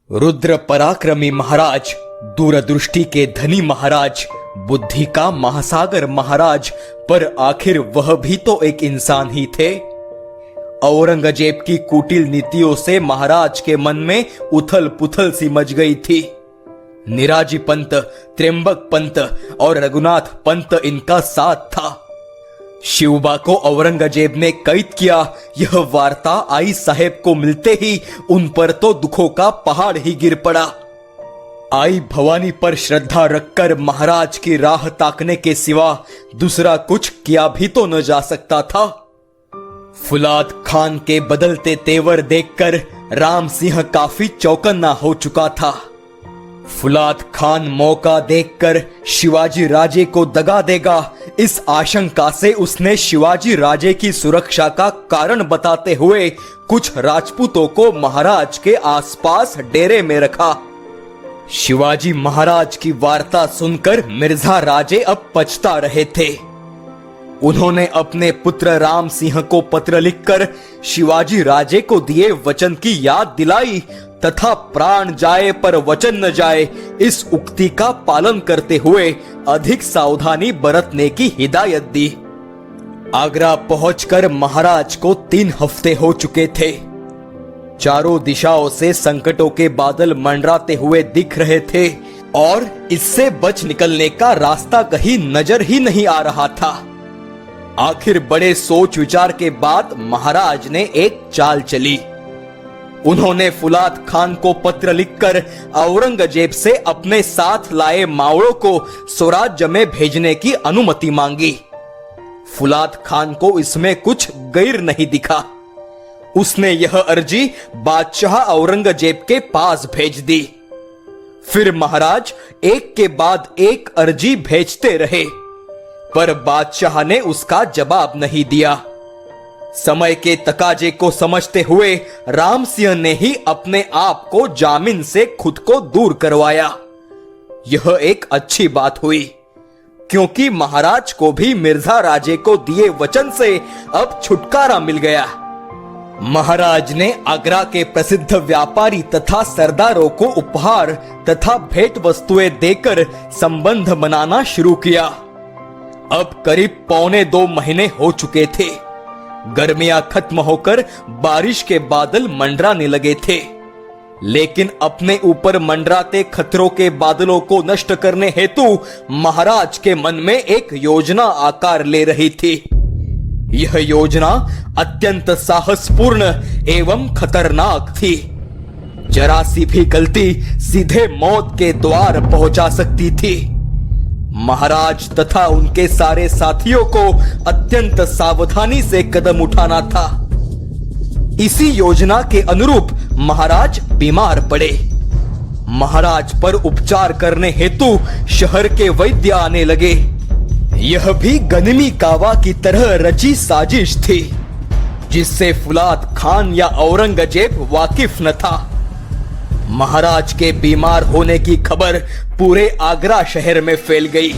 रुद्र पराक्रमी महाराज, दूरदृष्टि के धनी महाराज, बुद्धि का महासागर महाराज, पर आखिर वह भी तो एक इंसान ही थे। औरंगजेब की कुटिल नीतियों से महाराज के मन में उथल पुथल सी मच गई थी। निराजी पंत, त्र्यंबक पंत और रघुनाथ पंत इनका साथ था। शिवबा को औरंगजेब ने कैद किया। यह वार्ता आई साहेब को मिलते ही उन पर तो दुखों का पहाड़ ही गिर पड़ा। आई भवानी पर श्रद्धा रखकर महाराज की राह ताकने के सिवा दूसरा कुछ किया भी तो न जा सकता था। फुलाद खान के बदलते तेवर देखकर राम सिंह काफी चौकन्ना हो चुका था। फुलाद खान मौका देखकर शिवाजी राजे को दगा देगा, इस आशंका से उसने शिवाजी राजे की सुरक्षा का कारण बताते हुए कुछ राजपूतों को महाराज के आसपास डेरे में रखा। शिवाजी महाराज की वार्ता सुनकर मिर्जा राजे अब पछता रहे थे। उन्होंने अपने पुत्र राम सिंह को पत्र लिखकर शिवाजी राजे को दिए वचन की याद दिलाई तथा प्राण जाए पर वचन न जाए, इस उक्ति का पालन करते हुए अधिक सावधानी बरतने की हिदायत दी। आगरा पहुंचकर महाराज को 3 हफ्ते हो चुके थे। चारों दिशाओं से संकटों के बादल मंडराते हुए दिख रहे थे और इससे बच निकलने का रास्ता कहीं नजर ही नहीं आ रहा था। आखिर बड़े सोच विचार के बाद महाराज ने एक चाल चली। उन्होंने फुलाद खान को पत्र लिखकर औरंगजेब से अपने साथ लाए मावड़ों को स्वराज्य में भेजने की अनुमति मांगी। फुलाद खान को इसमें कुछ गैर नहीं दिखा। उसने यह अर्जी बादशाह औरंगजेब के पास भेज दी। फिर महाराज एक के बाद एक अर्जी भेजते रहे, पर बादशाह ने उसका जवाब नहीं दिया। समय के तकाजे को समझते हुए राम सिंह ने ही अपने आप को जामिन से खुद को दूर करवाया। यह एक अच्छी बात हुई, क्योंकि महाराज को भी मिर्जा राजे को दिए वचन से अब छुटकारा मिल गया। महाराज ने आगरा के प्रसिद्ध व्यापारी तथा सरदारों को उपहार तथा भेंट वस्तुएं देकर संबंध बनाना शुरू किया। अब करीब 1.25 महीने हो चुके थे। गर्मियां खत्म होकर बारिश के बादल मंडराने लगे थे, लेकिन अपने ऊपर मंडराते खतरों के बादलों को नष्ट करने हेतु महाराज के मन में एक योजना आकार ले रही थी। यह योजना अत्यंत साहसपूर्ण एवं खतरनाक थी। जरा सी भी गलती सीधे मौत के द्वार पहुंचा सकती थी। महाराज तथा उनके सारे साथियों को अत्यंत सावधानी से कदम उठाना था। इसी योजना के अनुरूप महाराज बीमार पड़े। महाराज पर उपचार करने हेतु शहर के वैद्य आने लगे। यह भी गनिमी कावा की तरह रची साजिश थी, जिससे फुलाद खान या औरंगजेब वाकिफ न था। महाराज के बीमार होने की खबर पूरे आगरा शहर में फैल गई।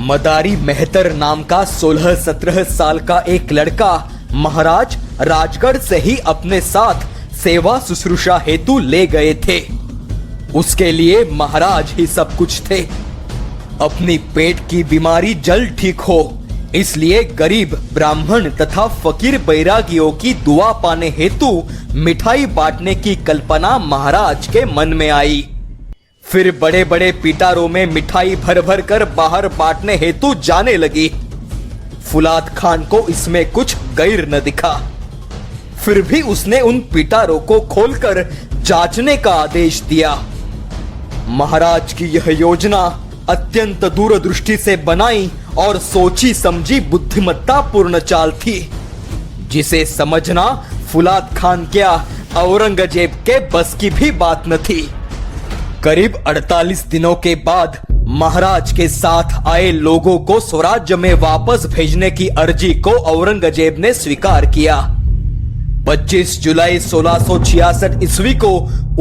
मदारी मेहतर नाम का 16-17 साल का एक लड़का महाराज राजगढ़ से ही अपने साथ सेवा शुश्रूषा हेतु ले गए थे। उसके लिए महाराज ही सब कुछ थे। अपनी पेट की बीमारी जल्द ठीक हो, इसलिए गरीब ब्राह्मण तथा फकीर बैरागियों की दुआ पाने हेतु मिठाई बांटने की कल्पना महाराज के मन में आई। फिर बड़े बड़े पिटारों में मिठाई भर भर कर बाहर बांटने हेतु जाने लगी। फुलाद खान को इसमें कुछ गैर न दिखा। फिर भी उसने उन पिटारों को खोलकर जांचने का आदेश दिया। महाराज की यह योजना अत्यंत दूरदृष्टि से बनाई और सोची समझी बुद्धिमत्ता पूर्ण चाल थी, जिसे समझना फुलाद खान क्या औरंगजेब के बस की भी बात न थी। करीब 48 दिनों के बाद महाराज के साथ आए लोगों को स्वराज्य में वापस भेजने की अर्जी को औरंगजेब ने स्वीकार किया। 25 जुलाई 1666 ईस्वी को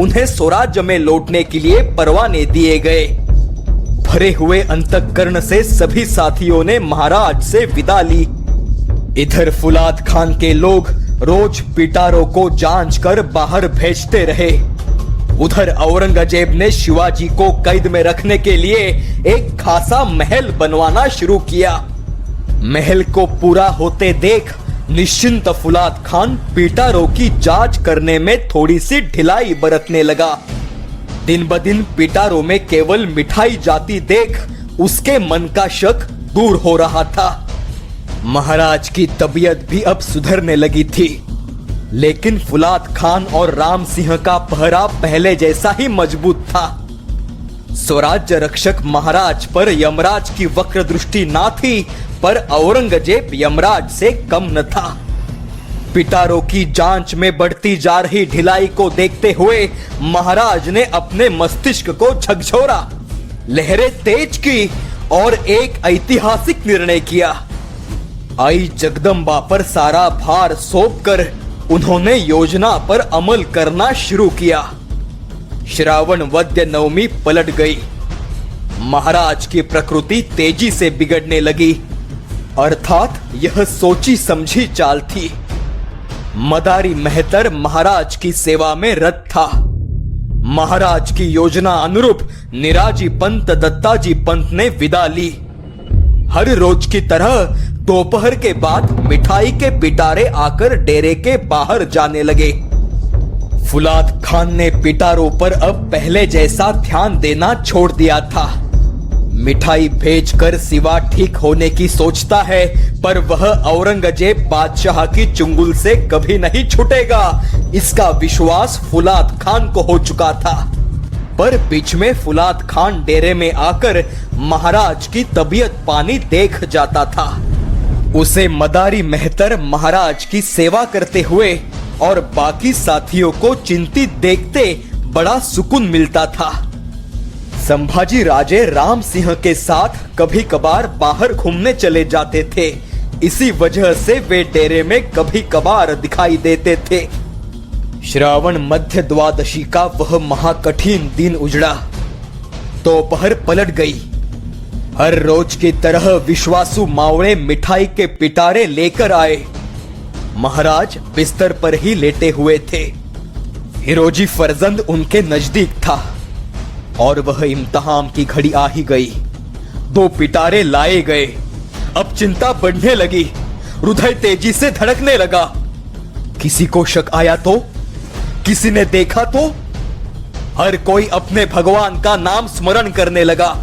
उन्हें स्वराज्य में लौटने के लिए परवाने दिए गए। भरे हुए अंतःकरण से सभी साथियों ने महाराज से विदा ली। इधर फुलाद खान के लोग रोज पिटारों को जांच कर बाहर भेजते रहे। उधर औरंगजेब ने शिवाजी को कैद में रखने के लिए एक खासा महल बनवाना शुरू किया। महल को पूरा होते देख निश्चिंत फुलाद खान पिटारों की जांच करने में थोड़ी सी ढिलाई बरतने लगा। दिन ब दिन पिटारों में केवल मिठाई जाती देख उसके मन का शक दूर हो रहा था। महाराज की तबीयत भी अब सुधरने लगी थी, लेकिन फुलाद खान और राम सिंह का पहरा पहले जैसा ही मजबूत था। स्वराज्य रक्षक महाराज पर यमराज की वक्र दृष्टि ना थी, पर औरंगजेब यमराज से कम न था। पिटारों की जांच में बढ़ती जा रही ढिलाई को देखते हुए महाराज ने अपने मस्तिष्क को झकझोरा, लहरें तेज की और एक ऐतिहासिक निर्णय किया। आई जगदम्बा पर सारा भार सौंपकर उन्होंने योजना पर अमल करना शुरू किया। श्रावण वद्य नवमी पलट गई। महाराज की प्रकृति तेजी से बिगड़ने लगी, अर्थात यह सोची समझी चाल थी। मदारी मेहतर महाराज की सेवा में रत था। महाराज की योजना अनुरूप निराजी पंत दत्ताजी पंत ने विदा ली। हर रोज की तरह दोपहर के बाद मिठाई के पिटारे आकर डेरे के बाहर जाने लगे। फुलाद खान ने पिटारों पर अब पहले जैसा ध्यान देना छोड़ दिया था। मिठाई भेजकर सिवा ठीक होने की सोचता है, पर वह औरंगजेब बादशाह की चुंगल से कभी नहीं छूटेगा, इसका विश्वास फुलाद खान को हो चुका था। पर बीच में फुलाद खान डेरे में आकर महाराज की तबीयत पानी देख जाता था। उसे मदारी मेहतर महाराज की सेवा करते हुए और बाकी साथियों को चिंतित देखते बड़ा सुकून मिलता था। संभाजी राजे राम सिंह के साथ कभी कभार बाहर घूमने चले जाते थे, इसी वजह से वे डेरे में कभी कभार दिखाई देते थे। श्रावण मध्य द्वादशी का वह महाकठिन दिन उजड़ा। दोपहर पलट गई। हर रोज की तरह विश्वासु मावड़े मिठाई के पिटारे लेकर आए। महाराज बिस्तर पर ही लेटे हुए थे। हिरोजी फरजंद उनके नजदीक था और वह इम्तिहान की घड़ी आ ही गई। 2 पिटारे लाए गए। अब चिंता बढ़ने लगी, हृदय तेजी से धड़कने लगा। किसी को शक आया तो, किसी ने देखा तो? हर कोई अपने भगवान का नाम स्मरण करने लगा।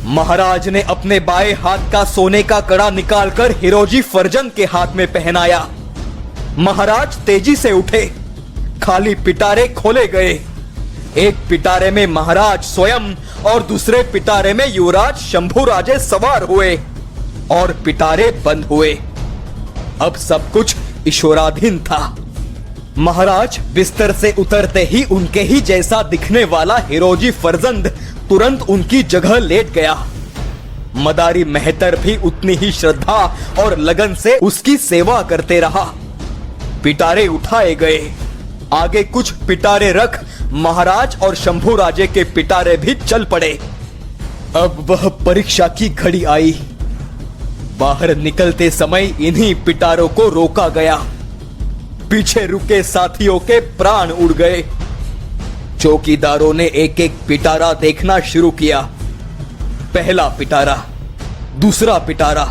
महाराज ने अपने बाएं हाथ का सोने का कड़ा निकालकर हिरोजी फरजंद के हाथ में पहनाया। महाराज तेजी से उठे। खाली पिटारे खोले गए। एक पिटारे में महाराज स्वयं और दूसरे पिटारे में युवराज शंभुराजे सवार हुए और पिटारे बंद हुए। अब सब कुछ ईश्वराधीन था। महाराज बिस्तर से उतरते ही उनके ही जैसा दिखने वाला हिरोजी फरजंद तुरंत उनकी जगह लेट गया। मदारी मेहतर भी उतनी ही श्रद्धा और लगन से उसकी सेवा करते रहा। पिटारे उठाए गए। आगे कुछ पिटारे रख महाराज और शंभुराजे के पिटारे भी चल पड़े। अब वह परीक्षा की घड़ी आई। बाहर निकलते समय इन्हीं पिटारों को रोका गया। पीछे रुके साथियों के प्राण उड़ गए। चौकीदारों ने एक एक पिटारा देखना शुरू किया। पहला पिटारा, दूसरा पिटारा,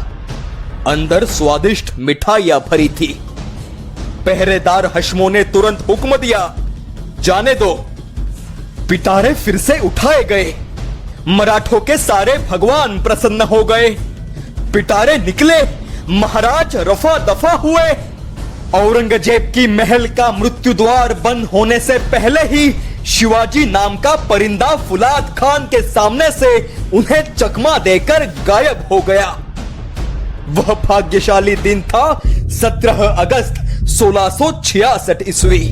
अंदर स्वादिष्ट मिठाइयां भरी थी। पहरेदार हशमों ने तुरंत हुक्म दिया, जाने दो। पिटारे फिर से उठाए गए। मराठों के सारे भगवान प्रसन्न हो गए। पिटारे निकले। महाराज रफा दफा हुए। औरंगजेब की महल का मृत्यु द्वार बंद होने से पहले ही शिवाजी नाम का परिंदा फुलाद खान के सामने से उन्हें चकमा देकर गायब हो गया। वह भाग्यशाली दिन था 17 अगस्त 1666 ईस्वी।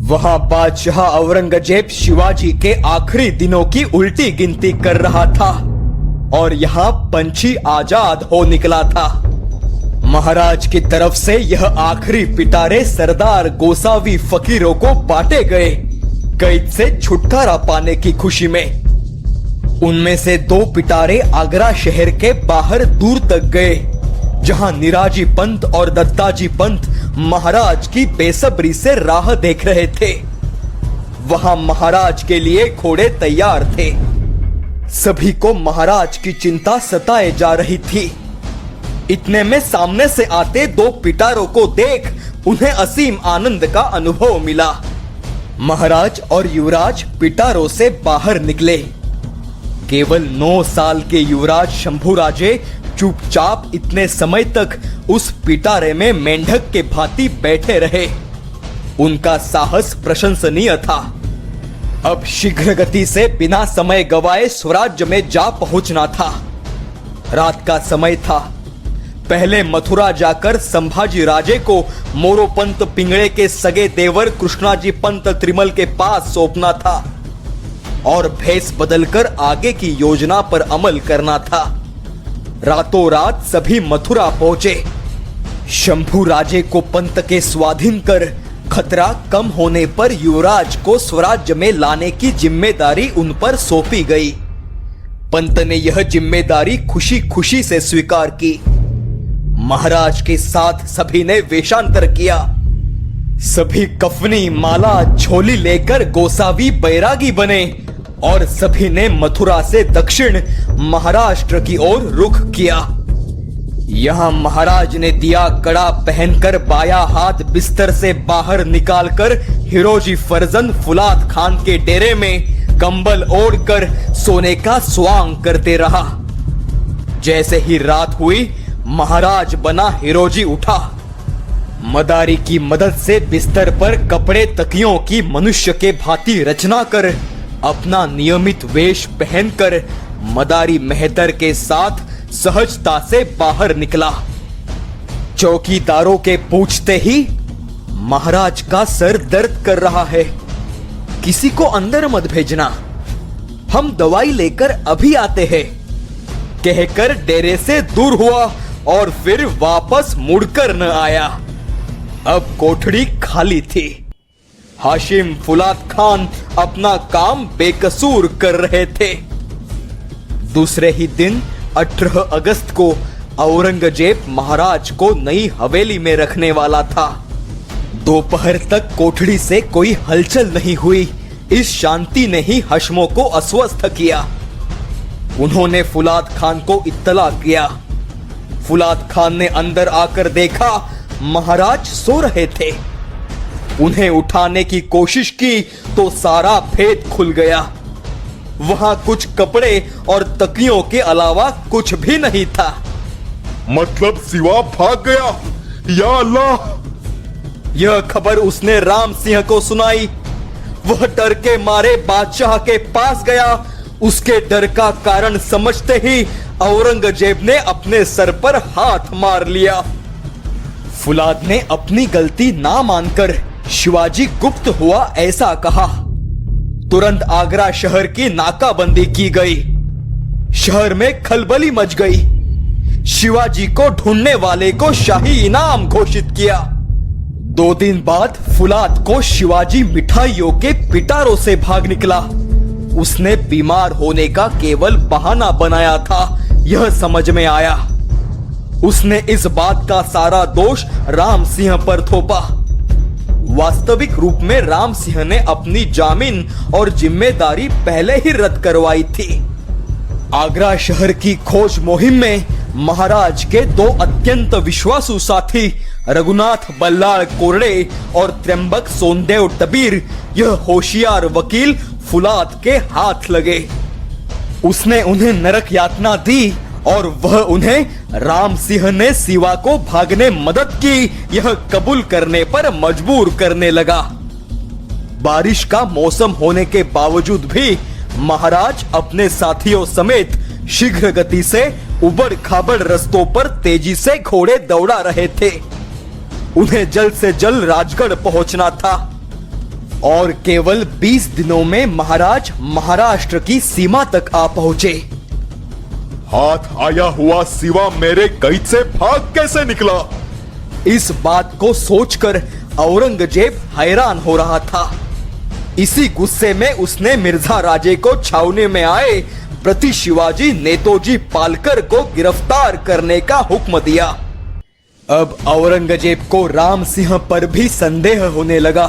वहां बादशाह औरंगजेब शिवाजी के आखिरी दिनों की उल्टी गिनती कर रहा था और यहां पंछी आजाद हो निकला था। महाराज की तरफ से यह आखिरी पिटारे सरदार गोसावी फकीरों को बांटे गए, कैद से छुटकारा पाने की खुशी में। उनमें से 2 पिटारे आगरा शहर के बाहर दूर तक गए, जहां निराजी पंत और दत्ताजी पंत महाराज की बेसब्री से राह देख रहे थे। वहां महाराज के लिए घोड़े तैयार थे। सभी को महाराज की चिंता सताए जा रही थी। इतने में सामने से आते दो पिटारों को देख उन्हें असीम आनंद का अनुभव मिला। महाराज और युवराज पिटारों से बाहर निकले। केवल 9 साल के युवराज शंभुराजे चुपचाप इतने समय तक उस पिटारे में मेंढक के भांति बैठे रहे। उनका साहस प्रशंसनीय था। अब शीघ्र गति से बिना समय गवाए स्वराज्य में जा पहुंचना था। रात का समय था। पहले मथुरा जाकर संभाजी राजे को मोरोपंत पिंगड़े के सगे देवर कृष्णाजी पंत त्रिमल के पास सौंपना था और भेष बदलकर आगे की योजना पर अमल करना था। रातों रात सभी मथुरा पहुंचे। शंभू राजे को पंत के स्वाधीन कर खतरा कम होने पर युवराज को स्वराज्य में लाने की जिम्मेदारी उन पर सौंपी गई। पंत ने यह जिम्मेदारी खुशी खुशी से स्वीकार की। महाराज के साथ सभी ने वेशांतर किया। सभी कफनी माला झोली लेकर गोसावी बैरागी बने और सभी ने मथुरा से दक्षिण महाराष्ट्र की ओर रुख किया। यहां महाराज ने दिया कड़ा पहनकर बाया हाथ बिस्तर से बाहर निकालकर हिरोजी फर्जंद फुलाद खान के डेरे में कंबल ओढ़कर सोने का स्वांग करते रहा। जैसे ही रात हुई महाराज बना हिरोजी उठा। मदारी की मदद से बिस्तर पर कपड़े तकियों की मनुष्य के भांति रचना कर अपना नियमित वेश पहनकर मदारी मेहतर के साथ सहजता से बाहर निकला। चौकीदारों के पूछते ही महाराज का सर दर्द कर रहा है, किसी को अंदर मत भेजना, हम दवाई लेकर अभी आते हैं, कहकर डेरे से दूर हुआ और फिर वापस मुड़कर न आया। अब कोठड़ी खाली थी। हाशिम फुलाद खान अपना काम बेकसूर कर रहे थे। दूसरे ही दिन 18 अगस्त को औरंगजेब महाराज को नई हवेली में रखने वाला था। दोपहर तक कोठड़ी से कोई हलचल नहीं हुई। इस शांति ने ही हशमों को अस्वस्थ किया। उन्होंने फुलाद खान को इत्तला किया। फुलाद खान ने अंदर आकर देखा महाराज सो रहे थे। उन्हें उठाने की कोशिश की तो सारा भेद खुल गया। वहां कुछ कपड़े और तकियों के अलावा कुछ भी नहीं था। मतलब सिवा भाग गया? या अल्लाह! यह खबर उसने राम सिंह को सुनाई। वह डर के मारे बादशाह के पास गया। उसके डर का कारण समझते ही औरंगजेब ने अपने सर पर हाथ मार लिया। फुलाद ने अपनी गलती ना मानकर शिवाजी गुप्त हुआ ऐसा कहा। तुरंत आगरा शहर की नाकाबंदी की गई। शहर में खलबली मच गई। शिवाजी को ढूंढने वाले को शाही इनाम घोषित किया। 2 दिन बाद फुलाद को शिवाजी मिठाइयों के पिटारों से भाग निकला। उसने बीमार होने का केवल बहाना बनाया था, यह समझ में आया। उसने इस बात का सारा दोष राम सिंह पर थोपा। वास्तविक रूप में राम सिंह ने अपनी जामीन और जिम्मेदारी पहले ही रद्द करवाई थी। आगरा शहर की खोज मुहिम में महाराज के 2 अत्यंत विश्वासु साथी रघुनाथ बल्लाळ कोरडे और त्र्यंबक सोनदेव टबीर, यह होशियार वकील फुलाद के हाथ लगे। उसने उन्हें नरक यातना दी और वह उन्हें राम सिंह ने सिवा को भागने मदद की यह कबूल करने पर मजबूर करने लगा। बारिश का मौसम होने के बावजूद भी महाराज अपने साथियों समेत शीघ्र गति से उबड़ खाबड़ रस्तों पर तेजी से घोड़े दौड़ा रहे थे। उन्हें जल्द से जल्द राजगढ़ पहुंचना था और केवल 20 दिनों में महाराज महाराष्ट्र की सीमा तक आ पहुंचे। हाथ आया हुआ सिवा मेरे कैद से भाग कैसे निकला? इस बात को सोचकर औरंगजेब हैरान हो रहा था। इसी गुस्से में उसने मिर्जा राजे को छावनी में आए प्रति शिवाजी नेतोजी पालकर को गिरफ्तार करने का हुक्म दिया। अब औरंगजेब को राम सिंह पर भी संदेह होने लगा।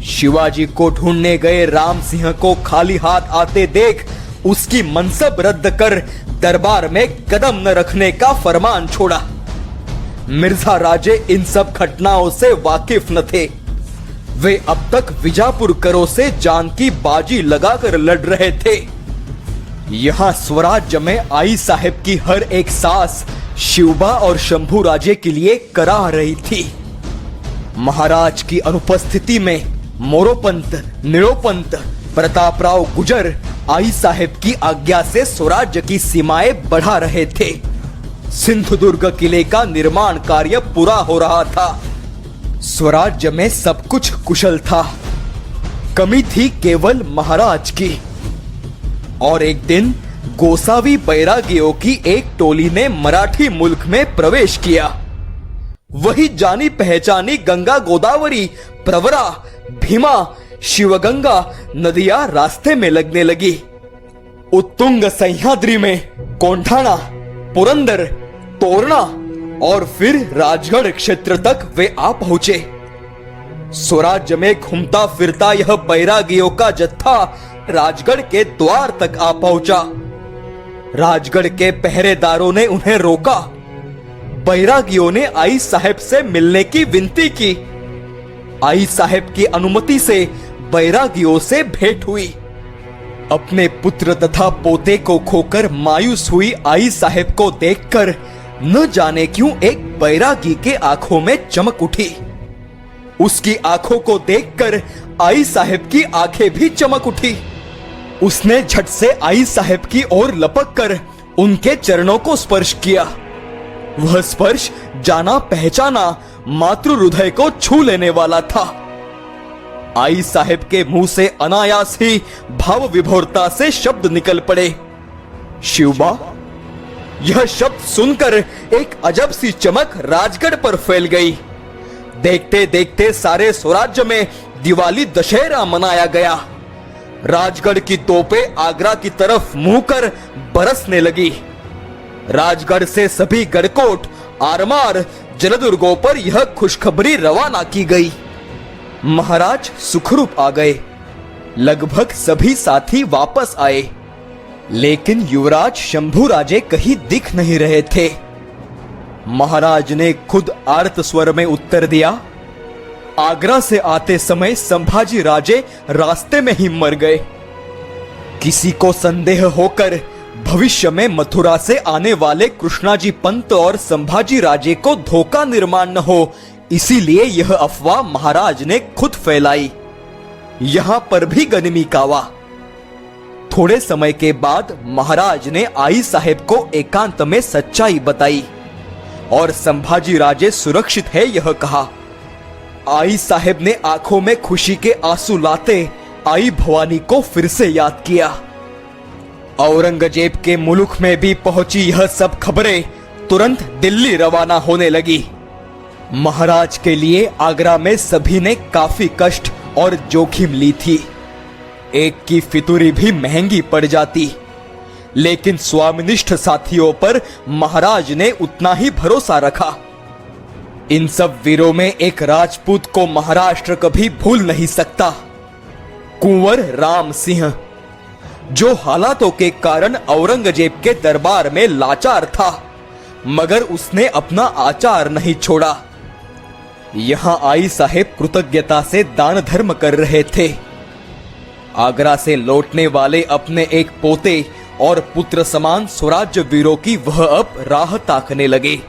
शिवाजी को ढूंढने गए राम सिंह को खाली हाथ आते देख उसकी मनसब रद्द कर दरबार में कदम न रखने का फरमान छोड़ा। मिर्जा राजे इन सब घटनाओं से वाकिफ न थे। वे अब तक विजापुर करों से जान की बाजी लगाकर लड़ रहे थे। यहां स्वराज्य में आई साहेब की हर एक सांस शिवबा और शंभू राजे के लिए कराह रही थी। महाराज की अनुपस्थिति में मोरोपंत, निरोपंत, प्रतापराव गुजर आई साहेब की आज्ञा से स्वराज्य की सीमाएं बढ़ा रहे थे। सिंधुदुर्ग किले का निर्माण कार्य पूरा हो रहा था। स्वराज्य में सब कुछ कुशल था। कमी थी केवल महाराज की। और एक दिन गोसावी बैरागियों की एक टोली ने मराठी मुल्क में प्रवेश किया। वही जानी पहचानी गंगा गोदावरी, प्रवरा, भीमा, शिवगंगा नदियां रास्ते में लगने लगी। उत्तुंग सह्याद्री में कोंढाणा, पुरंदर, तोरणा और फिर राजगढ़ क्षेत्र तक वे आ पहुंचे। स्वराज्य में घूमता फिरता यह बैरागियों का जत्था राजगढ़ के द्वार तक आ पहुंचा। राजगढ़ के पहरेदारों ने उन्हें रोका। बैरागियों ने आई साहेब से मिलने की विनती की। आई साहेब की अनुमति से बैरागियों से भेंट हुई। अपने पुत्र तथा पोते को खोकर मायूस हुई आई साहेब को देखकर न जाने क्यों एक बैरागी के आंखों में चमक उठी। उसकी आंखों को देखकर आई साहेब की आंखें भी चमक उठी। उसने झट से आई साहेब की ओर लपक कर उनके चरणों को स्पर्श किया। वह स्पर्श जाना पहचाना मातृ हृदय को छू लेने वाला था। आई साहेब के मुंह से अनायास ही भाव विभोरता से शब्द निकल पड़े, शिवबा। यह शब्द सुनकर एक अजब सी चमक राजगढ़ पर फैल गई। देखते देखते सारे स्वराज्य में दिवाली दशहरा मनाया गया। राजगढ़ की तोपें आगरा की तरफ मुंह कर बरसने लगी। राजगढ़ से सभी गढ़कोट, आरमार, जलदुर्गों पर यह खुशखबरी रवाना की गई। महाराज सुखरूप आ गए। लगभग सभी साथी वापस आए, लेकिन युवराज शंभू राजे कहीं दिख नहीं रहे थे। महाराज ने खुद आर्त स्वर में उत्तर दिया, आगरा से आते समय संभाजी राजे रास्ते में ही मर गए। किसी को संदेह होकर भविष्य में मथुरा से आने वाले कृष्णाजी पंत और संभाजी राजे को धोखा निर्माण न हो, इसीलिए यह अफवाह महाराज ने खुद फैलाई। यहां पर भी गनिमी कावा। थोड़े समय के बाद महाराज ने आई साहेब को एकांत में सच्चाई बताई और संभाजी राजे सुरक्षित है यह कहा। आई साहेब ने आंखों में खुशी के आंसू लाते आई भवानी को फिर से याद किया। औरंगजेब के मुल्क में भी पहुंची यह सब खबरें तुरंत दिल्ली रवाना होने लगी। महाराज के लिए आगरा में सभी ने काफी कष्ट और जोखिम ली थी। एक की फितूरी भी महंगी पड़ जाती, लेकिन स्वामिनिष्ठ साथियों पर महाराज ने उतना ही भरोसा रखा। इन सब वीरों में एक राजपूत को महाराष्ट्र कभी भूल नहीं सकता, कुंवर राम सिंह, जो हालातों के कारण औरंगजेब के दरबार में लाचार था, मगर उसने अपना आचार नहीं छोड़ा। यहां आई साहेब कृतज्ञता से दान धर्म कर रहे थे। आगरा से लौटने वाले अपने एक पोते और पुत्र समान स्वराज्य वीरों की वह अब राह ताकने लगे।